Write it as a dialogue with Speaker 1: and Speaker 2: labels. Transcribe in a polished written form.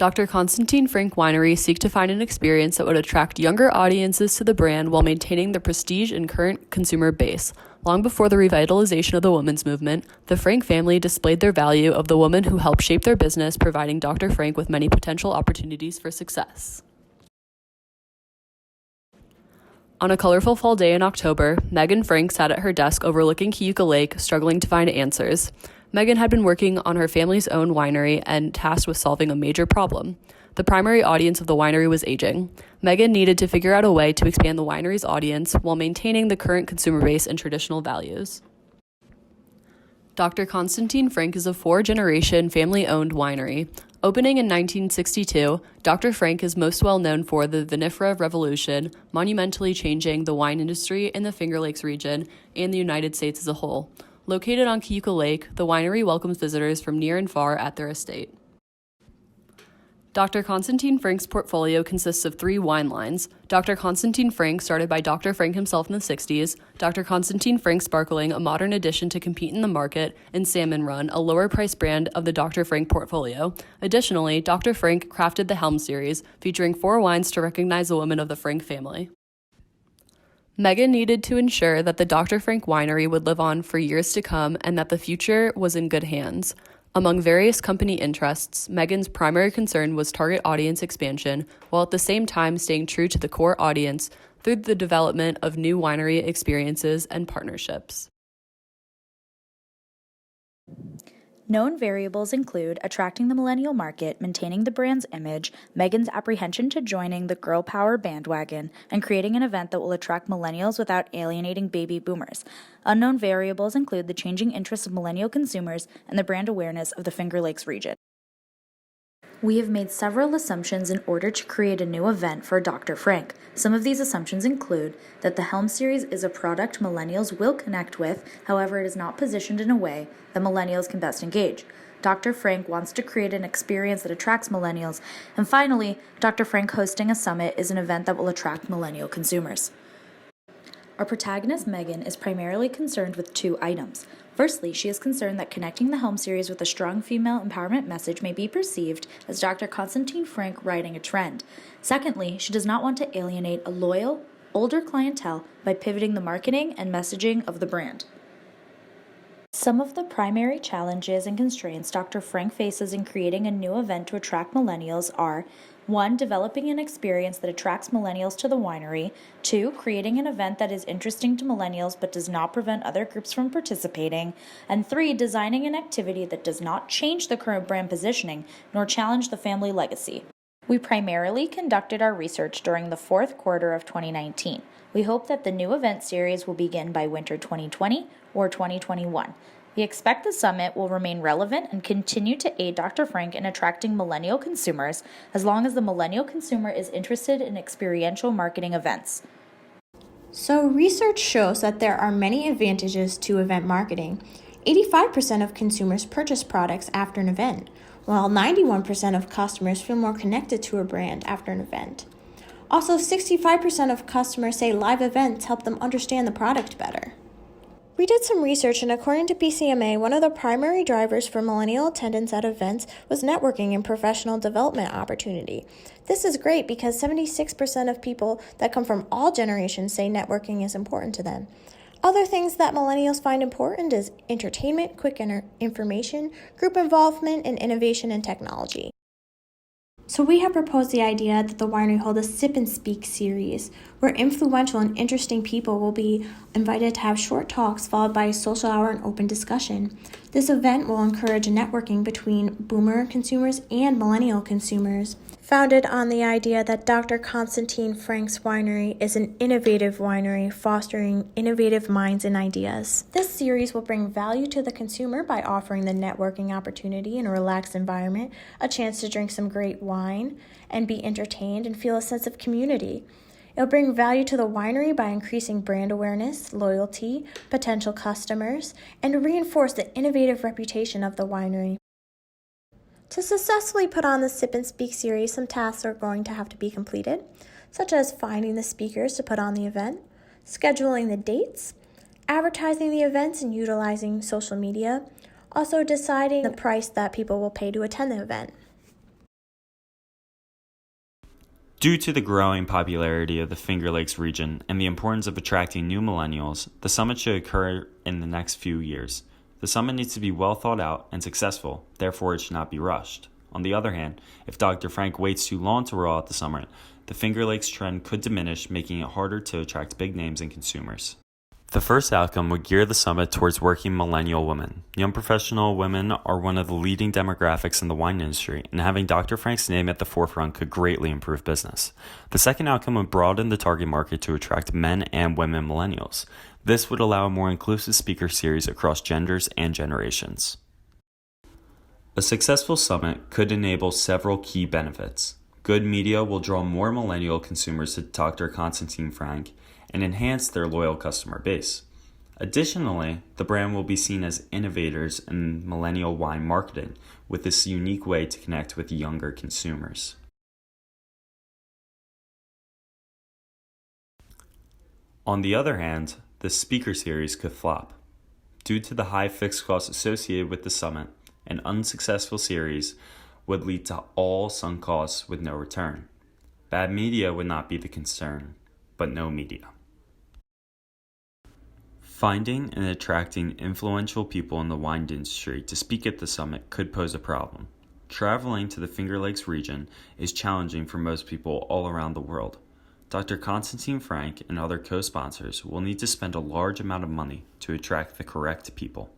Speaker 1: Dr. Constantine Frank Winery seek to find an experience that would attract younger audiences to the brand while maintaining the prestige and current consumer base. Long before the revitalization of the women's movement, the Frank family displayed their value of the woman who helped shape their business, providing Dr. Frank with many potential opportunities for success. On a colorful fall day in October, Megan Frank sat at her desk overlooking Cayuga Lake, struggling to find answers. Megan had been working on her family's own winery and tasked with solving a major problem. The primary audience of the winery was aging. Megan needed to figure out a way to expand the winery's audience while maintaining the current consumer base and traditional values. Dr. Constantine Frank is a four-generation family-owned winery. Opening in 1962, Dr. Frank is most well known for the Vinifera Revolution, monumentally changing the wine industry in the Finger Lakes region and the United States as a whole. Located on Cayuga Lake, the winery welcomes visitors from near and far at their estate. Dr. Constantine Frank's portfolio consists of 3 wine lines. Dr. Constantine Frank, started by Dr. Frank himself in the 60s, Dr. Constantine Frank Sparkling, a modern addition to compete in the market, and Salmon Run, a lower-priced brand of the Dr. Frank portfolio. Additionally, Dr. Frank crafted the Helm series, featuring 4 wines to recognize the women of the Frank family. Megan needed to ensure that the Dr. Frank winery would live on for years to come and that the future was in good hands. Among various company interests, Megan's primary concern was target audience expansion, while at the same time staying true to the core audience through the development of new winery experiences and partnerships.
Speaker 2: Known variables include attracting the millennial market, maintaining the brand's image, Megan's apprehension to joining the girl power bandwagon, and creating an event that will attract millennials without alienating baby boomers. Unknown variables include the changing interests of millennial consumers and the brand awareness of the Finger Lakes region. We have made several assumptions in order to create a new event for Dr. Frank. Some of these assumptions include that the Helm series is a product millennials will connect with, however it is not positioned in a way that millennials can best engage. Dr. Frank wants to create an experience that attracts millennials. And finally, Dr. Frank hosting a summit is an event that will attract millennial consumers. Our protagonist, Megan, is primarily concerned with 2 items. Firstly, she is concerned that connecting the Helm series with a strong female empowerment message may be perceived as Dr. Constantine Frank riding a trend. Secondly, she does not want to alienate a loyal, older clientele by pivoting the marketing and messaging of the brand. Some of the primary challenges and constraints Dr. Frank faces in creating a new event to attract millennials are 1. Developing an experience that attracts millennials to the winery. 2. Creating an event that is interesting to millennials but does not prevent other groups from participating. And 3. Designing an activity that does not change the current brand positioning nor challenge the family legacy. We primarily conducted our research during the 4th quarter of 2019. We hope that the new event series will begin by winter 2020 or 2021. We expect the summit will remain relevant and continue to aid Dr. Frank in attracting millennial consumers as long as the millennial consumer is interested in experiential marketing events.
Speaker 3: So research shows that there are many advantages to event marketing. 85% of consumers purchase products after an event, while 91% of customers feel more connected to a brand after an event. Also, 65% of customers say live events help them understand the product better. We did some research, and according to PCMA, one of the primary drivers for millennial attendance at events was networking and professional development opportunity. This is great because 76% of people that come from all generations say networking is important to them. Other things that millennials find important is entertainment, quick information, group involvement, and innovation and technology. So we have proposed the idea that the winery hold a Sip and Speak series, where influential and interesting people will be invited to have short talks followed by a social hour and open discussion. This event will encourage networking between boomer consumers and millennial consumers. Founded on the idea that Dr. Constantine Frank's winery is an innovative winery fostering innovative minds and ideas. This series will bring value to the consumer by offering the networking opportunity in a relaxed environment, a chance to drink some great wine and be entertained and feel a sense of community. It'll bring value to the winery by increasing brand awareness, loyalty, potential customers, and reinforce the innovative reputation of the winery. To successfully put on the Sip and Speak series, some tasks are going to have to be completed, such as finding the speakers to put on the event, scheduling the dates, advertising the events and utilizing social media, also deciding the price that people will pay to attend the event.
Speaker 4: Due to the growing popularity of the Finger Lakes region and the importance of attracting new millennials, the summit should occur in the next few years. The summit needs to be well thought out and successful, therefore it should not be rushed. On the other hand, if Dr. Frank waits too long to roll out the summit, the Finger Lakes trend could diminish, making it harder to attract big names and consumers. The first outcome would gear the summit towards working millennial women. Young professional women are one of the leading demographics in the wine industry, and having Dr. Frank's name at the forefront could greatly improve business. The second outcome would broaden the target market to attract men and women millennials. This would allow a more inclusive speaker series across genders and generations. A successful summit could enable several key benefits. Good media will draw more millennial consumers to Dr. Constantine Frank and enhance their loyal customer base. Additionally, the brand will be seen as innovators in millennial wine marketing with this unique way to connect with younger consumers. On the other hand, the speaker series could flop. Due to the high fixed costs associated with the summit, an unsuccessful series would lead to all sunk costs with no return. Bad media would not be the concern, but no media. Finding and attracting influential people in the wine industry to speak at the summit could pose a problem. Traveling to the Finger Lakes region is challenging for most people all around the world. Dr. Constantine Frank and other co-sponsors will need to spend a large amount of money to attract the correct people.